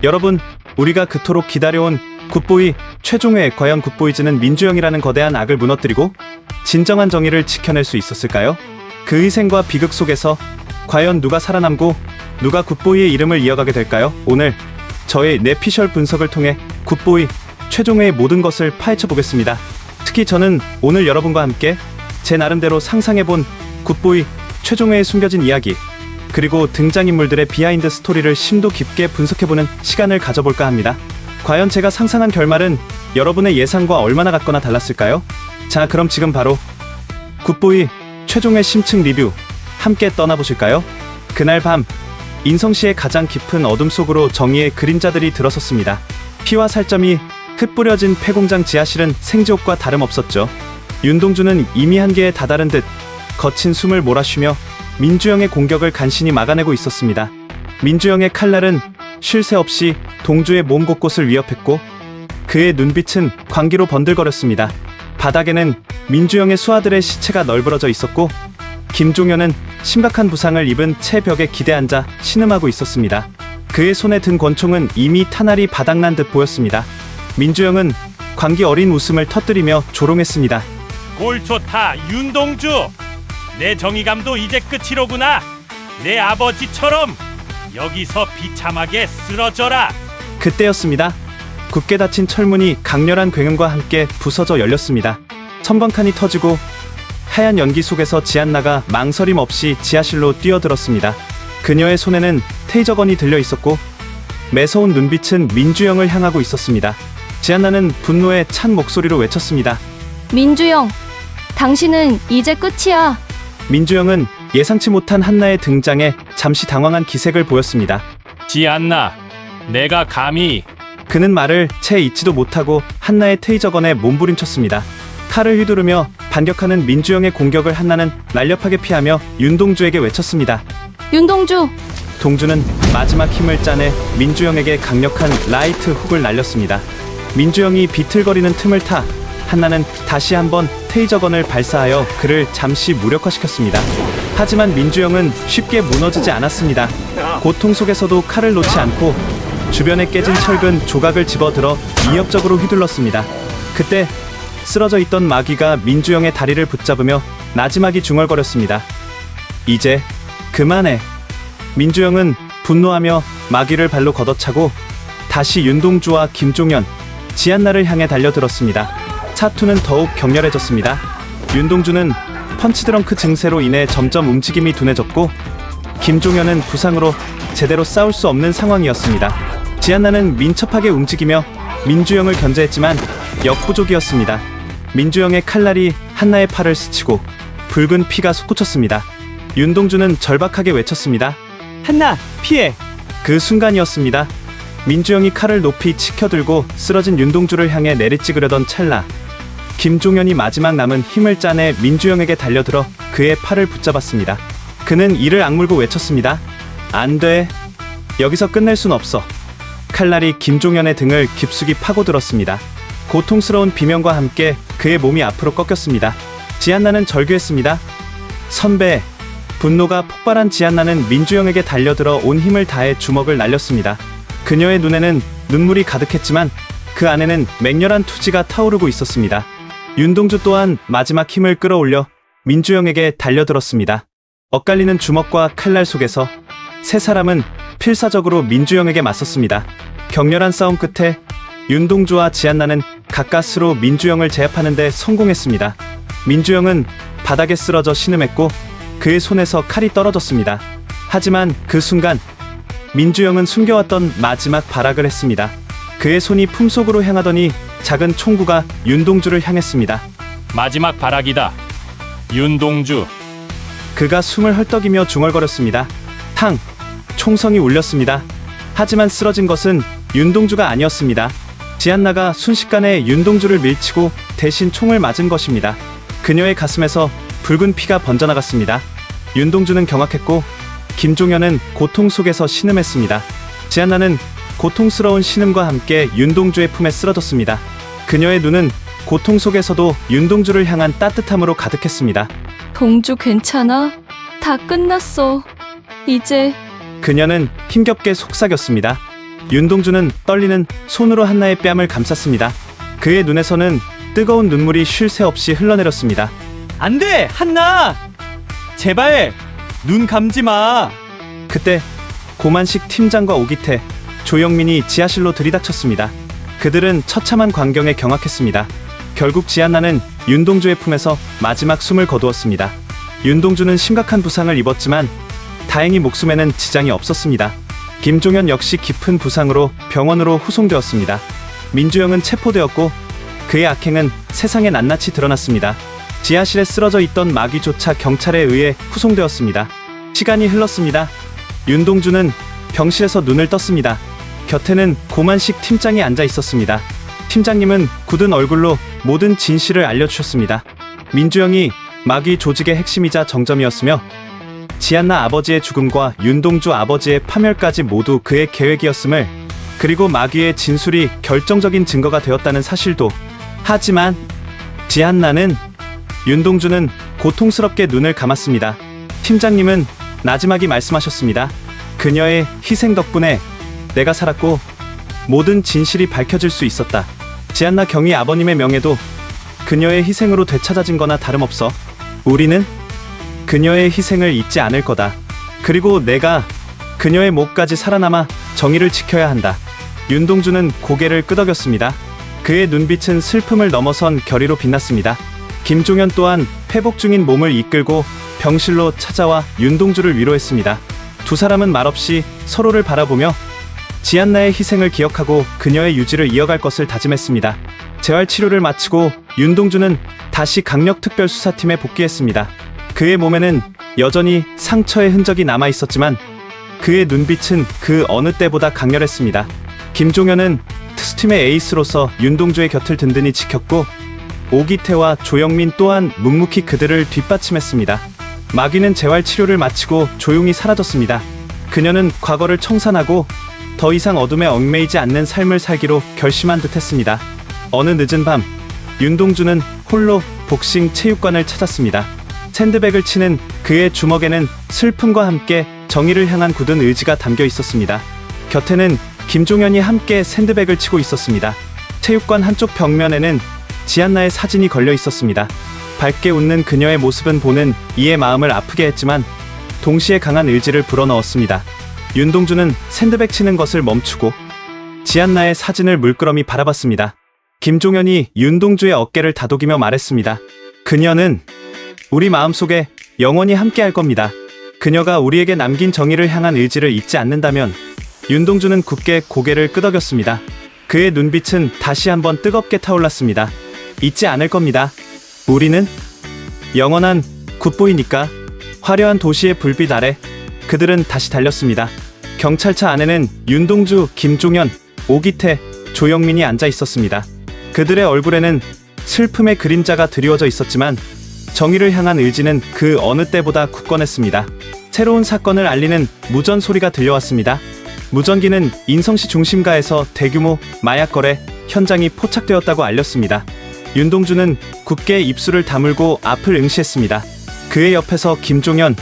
여러분, 우리가 그토록 기다려온 굿보이 최종회, 과연 굿보이즈는 민주영이라는 거대한 악을 무너뜨리고 진정한 정의를 지켜낼 수 있었을까요? 그 희생과 비극 속에서 과연 누가 살아남고 누가 굿보이의 이름을 이어가게 될까요? 오늘 저의 뇌피셜 분석을 통해 굿보이 최종회의 모든 것을 파헤쳐 보겠습니다. 특히 저는 오늘 여러분과 함께 제 나름대로 상상해본 굿보이 최종회의 숨겨진 이야기, 그리고 등장인물들의 비하인드 스토리를 심도 깊게 분석해보는 시간을 가져볼까 합니다. 과연 제가 상상한 결말은 여러분의 예상과 얼마나 같거나 달랐을까요? 자, 그럼 지금 바로 굿보이 최종회 심층 리뷰 함께 떠나보실까요? 그날 밤, 인성시의 가장 깊은 어둠 속으로 정의의 그림자들이 들어섰습니다. 피와 살점이 흩뿌려진 폐공장 지하실은 생지옥과 다름없었죠. 윤동주는 이미 한계에 다다른 듯 거친 숨을 몰아쉬며 민주영의 공격을 간신히 막아내고 있었습니다. 민주영의 칼날은 쉴 새 없이 동주의 몸 곳곳을 위협했고 그의 눈빛은 광기로 번들거렸습니다. 바닥에는 민주영의 수하들의 시체가 널브러져 있었고 김종현은 심각한 부상을 입은 채 벽에 기대앉아 신음하고 있었습니다. 그의 손에 든 권총은 이미 탄알이 바닥난 듯 보였습니다. 민주영은 광기 어린 웃음을 터뜨리며 조롱했습니다. 골 좋다, 윤동주. 내 정의감도 이제 끝이로구나. 내 아버지처럼 여기서 비참하게 쓰러져라. 그때였습니다. 굳게 닫힌 철문이 강렬한 굉음과 함께 부서져 열렸습니다. 천번칸이 터지고 하얀 연기 속에서 지안나가 망설임 없이 지하실로 뛰어들었습니다. 그녀의 손에는 테이저건이 들려 있었고 매서운 눈빛은 민주영을 향하고 있었습니다. 지안나는 분노에 찬 목소리로 외쳤습니다. 민주영, 당신은 이제 끝이야. 민주영은 예상치 못한 한나의 등장에 잠시 당황한 기색을 보였습니다. 지안나, 내가 감히... 그는 말을 채 잊지도 못하고 한나의 테이저건에 몸부림쳤습니다. 칼을 휘두르며 반격하는 민주영의 공격을 한나는 날렵하게 피하며 윤동주에게 외쳤습니다. 윤동주! 동주는 마지막 힘을 짜내 민주영에게 강력한 라이트 훅을 날렸습니다. 민주영이 비틀거리는 틈을 타 한나는 다시 한번 테이저건을 발사하여 그를 잠시 무력화시켰습니다. 하지만 민주영은 쉽게 무너지지 않았습니다. 고통 속에서도 칼을 놓지 않고 주변에 깨진 철근 조각을 집어들어 위협적으로 휘둘렀습니다. 그때 쓰러져 있던 마귀가 민주영의 다리를 붙잡으며 나지막이 중얼거렸습니다. 이제 그만해. 민주영은 분노하며 마귀를 발로 걷어차고 다시 윤동주와 김종현, 지안나를 향해 달려들었습니다. 차투는 더욱 격렬해졌습니다. 윤동주는 펀치드렁크 증세로 인해 점점 움직임이 둔해졌고 김종현은 부상으로 제대로 싸울 수 없는 상황이었습니다. 지안나는 민첩하게 움직이며 민주영을 견제했지만 역부족이었습니다. 민주영의 칼날이 한나의 팔을 스치고 붉은 피가 솟구쳤습니다. 윤동주는 절박하게 외쳤습니다. 한나, 피해! 그 순간이었습니다. 민주영이 칼을 높이 치켜들고 쓰러진 윤동주를 향해 내리찍으려던 찰나, 김종현이 마지막 남은 힘을 짜내 민주영에게 달려들어 그의 팔을 붙잡았습니다. 그는 이를 악물고 외쳤습니다. 안 돼. 여기서 끝낼 순 없어. 칼날이 김종현의 등을 깊숙이 파고들었습니다. 고통스러운 비명과 함께 그의 몸이 앞으로 꺾였습니다. 지안나는 절규했습니다. 선배! 분노가 폭발한 지안나는 민주영에게 달려들어 온 힘을 다해 주먹을 날렸습니다. 그녀의 눈에는 눈물이 가득했지만 그 안에는 맹렬한 투지가 타오르고 있었습니다. 윤동주 또한 마지막 힘을 끌어올려 민주영에게 달려들었습니다. 엇갈리는 주먹과 칼날 속에서 세 사람은 필사적으로 민주영에게 맞섰습니다. 격렬한 싸움 끝에 윤동주와 지안나는 가까스로 민주영을 제압하는 데 성공했습니다. 민주영은 바닥에 쓰러져 신음했고 그의 손에서 칼이 떨어졌습니다. 하지만 그 순간 민주영은 숨겨왔던 마지막 발악을 했습니다. 그의 손이 품속으로 향하더니 작은 총구가 윤동주를 향했습니다. 마지막 발악이다, 윤동주. 그가 숨을 헐떡이며 중얼거렸습니다. 탕! 총성이 울렸습니다. 하지만 쓰러진 것은 윤동주가 아니었습니다. 지안나가 순식간에 윤동주를 밀치고 대신 총을 맞은 것입니다. 그녀의 가슴에서 붉은 피가 번져나갔습니다. 윤동주는 경악했고 김종현은 고통 속에서 신음했습니다. 지안나는 고통스러운 신음과 함께 윤동주의 품에 쓰러졌습니다. 그녀의 눈은 고통 속에서도 윤동주를 향한 따뜻함으로 가득했습니다. 동주 괜찮아? 다 끝났어. 이제... 그녀는 힘겹게 속삭였습니다. 윤동주는 떨리는 손으로 한나의 뺨을 감쌌습니다. 그의 눈에서는 뜨거운 눈물이 쉴 새 없이 흘러내렸습니다. 안 돼, 한나! 제발, 눈 감지 마! 그때 고만식 팀장과 오기태, 조영민이 지하실로 들이닥쳤습니다. 그들은 처참한 광경에 경악했습니다. 결국 지한나는 윤동주의 품에서 마지막 숨을 거두었습니다. 윤동주는 심각한 부상을 입었지만 다행히 목숨에는 지장이 없었습니다. 김종현 역시 깊은 부상으로 병원으로 후송되었습니다. 민주영은 체포되었고 그의 악행은 세상에 낱낱이 드러났습니다. 지하실에 쓰러져 있던 마귀조차 경찰에 의해 후송되었습니다. 시간이 흘렀습니다. 윤동주는 병실에서 눈을 떴습니다. 곁에는 고만식 팀장이 앉아 있었습니다. 팀장님은 굳은 얼굴로 모든 진실을 알려주셨습니다. 민주영이 마귀 조직의 핵심이자 정점이었으며 지한나 아버지의 죽음과 윤동주 아버지의 파멸까지 모두 그의 계획이었음을, 그리고 마귀의 진술이 결정적인 증거가 되었다는 사실도. 하지만 지한나는, 윤동주는 고통스럽게 눈을 감았습니다. 팀장님은 나지막이 말씀하셨습니다. 그녀의 희생 덕분에 내가 살았고 모든 진실이 밝혀질 수 있었다. 지한나 경위 아버님의 명예도 그녀의 희생으로 되찾아진 거나 다름없어. 우리는 그녀의 희생을 잊지 않을 거다. 그리고 내가 그녀의 목까지 살아남아 정의를 지켜야 한다. 윤동주는 고개를 끄덕였습니다. 그의 눈빛은 슬픔을 넘어선 결의로 빛났습니다. 김종현 또한 회복 중인 몸을 이끌고 병실로 찾아와 윤동주를 위로했습니다. 두 사람은 말없이 서로를 바라보며 지한나의 희생을 기억하고 그녀의 유지를 이어갈 것을 다짐했습니다. 재활치료를 마치고 윤동주는 다시 강력특별수사팀에 복귀했습니다. 그의 몸에는 여전히 상처의 흔적이 남아있었지만 그의 눈빛은 그 어느 때보다 강렬했습니다. 김종현은 특수팀의 에이스로서 윤동주의 곁을 든든히 지켰고 오기태와 조영민 또한 묵묵히 그들을 뒷받침했습니다. 마귀는 재활치료를 마치고 조용히 사라졌습니다. 그녀는 과거를 청산하고 더 이상 어둠에 얽매이지 않는 삶을 살기로 결심한 듯했습니다. 어느 늦은 밤, 윤동주는 홀로 복싱 체육관을 찾았습니다. 샌드백을 치는 그의 주먹에는 슬픔과 함께 정의를 향한 굳은 의지가 담겨 있었습니다. 곁에는 김종현이 함께 샌드백을 치고 있었습니다. 체육관 한쪽 벽면에는 지한나의 사진이 걸려 있었습니다. 밝게 웃는 그녀의 모습은 보는 이의 마음을 아프게 했지만 동시에 강한 의지를 불어넣었습니다. 윤동주는 샌드백 치는 것을 멈추고 지한나의 사진을 물끄러미 바라봤습니다. 김종현이 윤동주의 어깨를 다독이며 말했습니다. 그녀는 우리 마음속에 영원히 함께할 겁니다. 그녀가 우리에게 남긴 정의를 향한 의지를 잊지 않는다면. 윤동주는 굳게 고개를 끄덕였습니다. 그의 눈빛은 다시 한번 뜨겁게 타올랐습니다. 잊지 않을 겁니다. 우리는 영원한 굿보이니까. 화려한 도시의 불빛 아래 그들은 다시 달렸습니다. 경찰차 안에는 윤동주, 김종현, 오기태, 조영민이 앉아 있었습니다. 그들의 얼굴에는 슬픔의 그림자가 드리워져 있었지만 정의를 향한 의지는 그 어느 때보다 굳건했습니다. 새로운 사건을 알리는 무전 소리가 들려왔습니다. 무전기는 인성시 중심가에서 대규모 마약 거래 현장이 포착되었다고 알렸습니다. 윤동주는 굳게 입술을 다물고 앞을 응시했습니다. 그의 옆에서 김종현,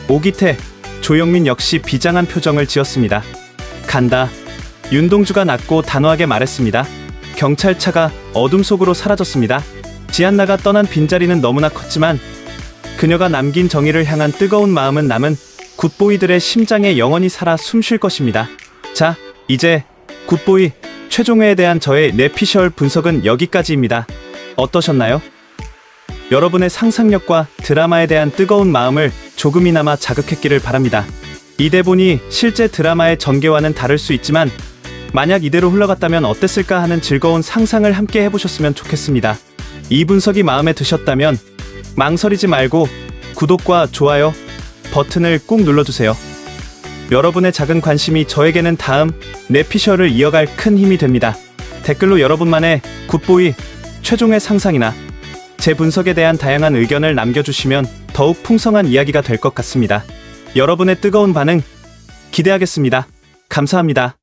오기태, 조영민 역시 비장한 표정을 지었습니다. 간다. 윤동주가 낮고 단호하게 말했습니다. 경찰차가 어둠 속으로 사라졌습니다. 지한나가 떠난 빈자리는 너무나 컸지만 그녀가 남긴 정의를 향한 뜨거운 마음은 남은 굿보이들의 심장에 영원히 살아 숨쉴 것입니다. 자, 이제 굿보이 최종회에 대한 저의 뇌피셜 분석은 여기까지입니다. 어떠셨나요? 여러분의 상상력과 드라마에 대한 뜨거운 마음을 조금이나마 자극했기를 바랍니다. 이 대본이 실제 드라마의 전개와는 다를 수 있지만 만약 이대로 흘러갔다면 어땠을까 하는 즐거운 상상을 함께 해보셨으면 좋겠습니다. 이 분석이 마음에 드셨다면 망설이지 말고 구독과 좋아요 버튼을 꾹 눌러주세요. 여러분의 작은 관심이 저에게는 다음 뇌피셜을 이어갈 큰 힘이 됩니다. 댓글로 여러분만의 굿보이 최종의 상상이나 제 분석에 대한 다양한 의견을 남겨주시면 더욱 풍성한 이야기가 될 것 같습니다. 여러분의 뜨거운 반응 기대하겠습니다. 감사합니다.